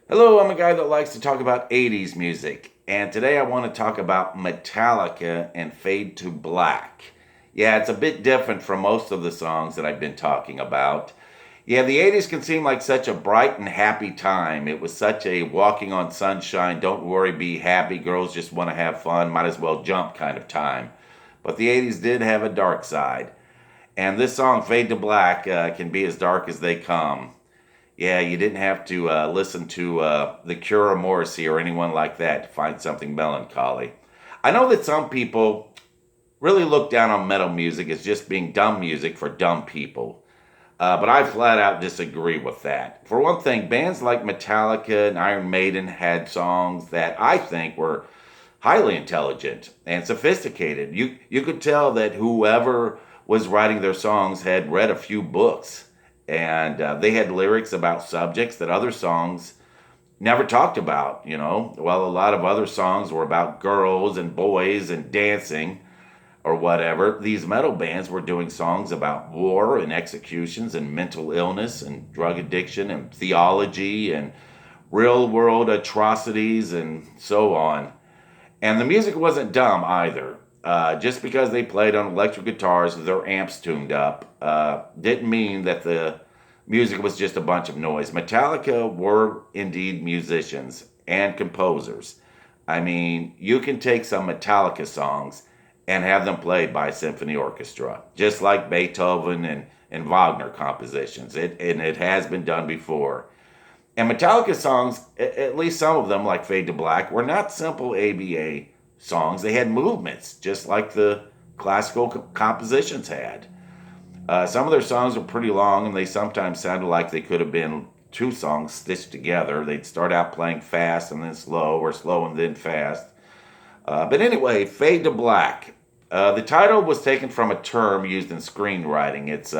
Hello, I'm a guy that likes to talk about 80s music, and today I want to talk about Metallica and Fade to Black. Yeah, it's a bit different from most of the songs that I've been talking about. Yeah, the 80s can seem like such a bright and happy time. It was such a walking on sunshine, don't worry, be happy, girls just want to have fun, might as well jump kind of time. But the 80s did have a dark side, and this song, Fade to Black, can be as dark as they come. Yeah, you didn't have to listen to The Cure or Morrissey or anyone like that to find something melancholy. I know that some people really look down on metal music as just being dumb music for dumb people, but I flat out disagree with that. For one thing, bands like Metallica and Iron Maiden had songs that I think were highly intelligent and sophisticated. You could tell that whoever was writing their songs had read a few books, and they had lyrics about subjects that other songs never talked about. While a lot of other songs were about girls and boys and dancing or whatever, these metal bands were doing songs about war and executions and mental illness and drug addiction and theology and real world atrocities and so on. And the music wasn't dumb either. Just because they played on electric guitars with their amps tuned up didn't mean that the music was just a bunch of noise. Metallica were indeed musicians and composers. I mean, you can take some Metallica songs and have them played by a symphony orchestra, just like Beethoven and Wagner compositions. And it has been done before. And Metallica songs, at least some of them, like Fade to Black, were not simple ABA songs. They had movements, just like the classical compositions had. Some of their songs were pretty long, and they sometimes sounded like they could have been two songs stitched together. They'd start out playing fast and then slow, or slow and then fast. But anyway, Fade to Black. The title was taken from a term used in screenwriting. It's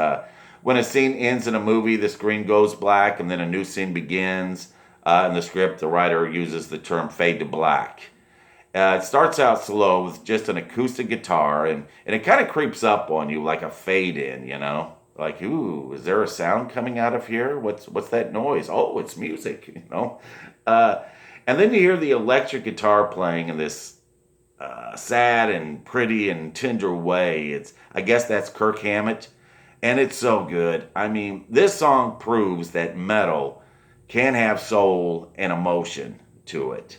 when a scene ends in a movie, the screen goes black, and then a new scene begins. In the script, the writer uses the term fade to black. It starts out slow with just an acoustic guitar, and it kind of creeps up on you like a fade in. Like, ooh, is there a sound coming out of here? What's that noise? Oh, it's music. Uh, and then you hear the electric guitar playing in this sad and pretty and tender way. I guess that's Kirk Hammett, and it's so good. I mean, this song proves that metal can have soul and emotion to it.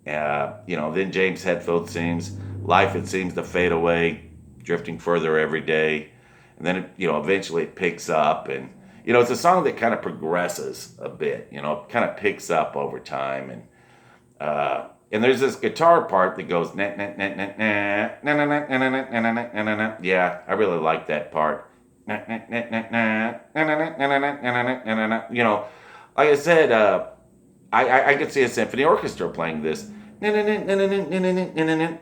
Then James Hetfield sings, "Life it seems to fade away, drifting further every day," and then eventually it picks up, and it's a song that kind of progresses a bit. Kind of picks up over time, and there's this guitar part that goes na na na na na na na na na na na na na na. Yeah, I really like that part. Na na na na na na na na na na na na na. Like I said, I could see a symphony orchestra playing this. Na na na na na na na na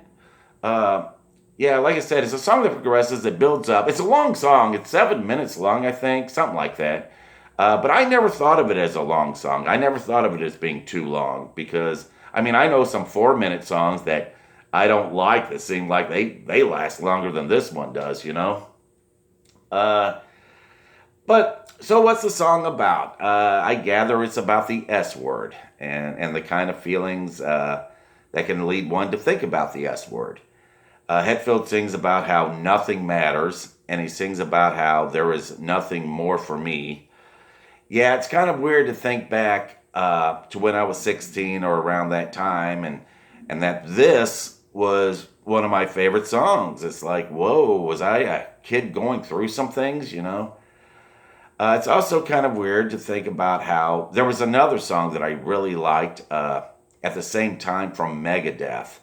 na. Yeah, like I said, it's a song that progresses, it builds up. It's a long song. It's 7 minutes long, I think, something like that. But I never thought of it as a long song. I never thought of it as being too long because, I mean, I know some 4 minute songs that I don't like that seem like they last longer than this one does. Uh, but so what's the song about? I gather it's about the S word and the kind of feelings that can lead one to think about the S word. Hetfield sings about how nothing matters, and he sings about how there is nothing more for me. Yeah, it's kind of weird to think back to when I was 16 or around that time, and that this was one of my favorite songs. It's like, whoa, was I a kid going through some things? It's also kind of weird to think about how there was another song that I really liked at the same time from Megadeth.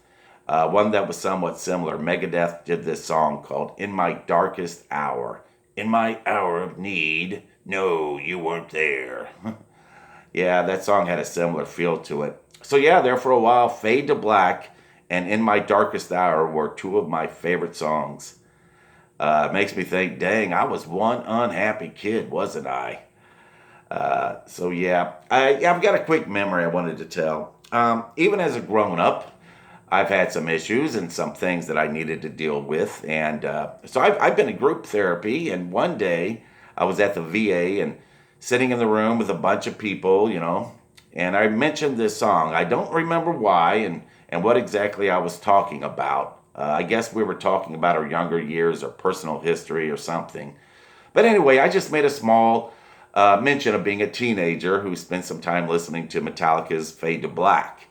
One that was somewhat similar. Megadeth did this song called In My Darkest Hour. In my hour of need, no, you weren't there. Yeah, that song had a similar feel to it. So yeah, there for a while, Fade to Black and In My Darkest Hour were two of my favorite songs. It makes me think, dang, I was one unhappy kid, wasn't I? So yeah, I've got a quick memory I wanted to tell. Even as a grown up, I've had some issues and some things that I needed to deal with, and so I've been in group therapy. And one day, I was at the VA and sitting in the room with a bunch of people, And I mentioned this song. I don't remember why and what exactly I was talking about. I guess we were talking about our younger years or personal history or something. But anyway, I just made a small mention of being a teenager who spent some time listening to Metallica's Fade to Black.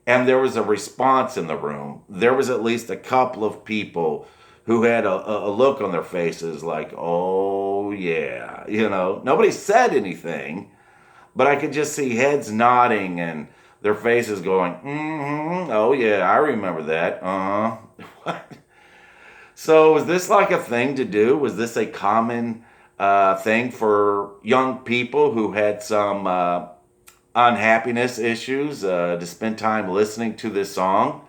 And there was a response in the room. There was at least a couple of people who had a look on their faces like, oh, yeah. Nobody said anything, but I could just see heads nodding and their faces going, mm-hmm, oh, yeah, I remember that. Uh-huh. So was this like a thing to do? Was this a common thing for young people who had some unhappiness issues to spend time listening to this song?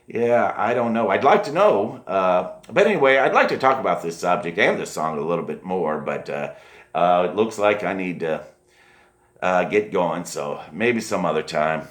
Yeah, I don't know. I'd like to know. But anyway, I'd like to talk about this subject and this song a little bit more, but it looks like I need to get going, so maybe some other time.